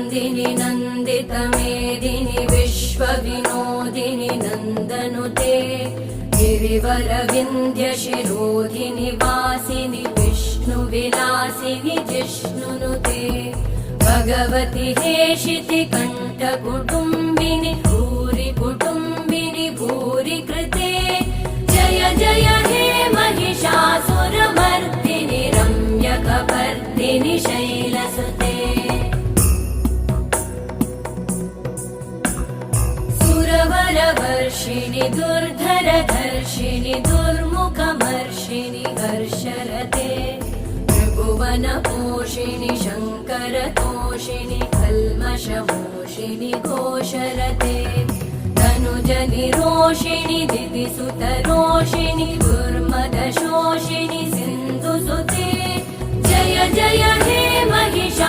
नन्दिनि नन्दितमेदिनि विश्वविनोदिनि नन्दनुते गिरिवरविन्ध्यशिरोधिनि वासिनि विष्णुविलासिनि जिष्णुनुते भगवति हेशिति कण्ठकुटुम्बिनि भूरि कुटुम्बिनि भूरि कृते जय जय हे महिषासुरमर्दिनि रम्यकपर्दिनि शैलसुते सुरवरवर्षिणि दुर्धरधर्षिणि दुर्मुखमर्षिणि हर्षरते त्रिभुवनपोषिणि शङ्करतोषिणि कल्मषमोषिणि घोषरते तनुजनिरोषिणि दिदिसुतरोषिणि दुर्मदशोषिणि सिन्धुसुते जय जय हे महिषासुरमर्दिनि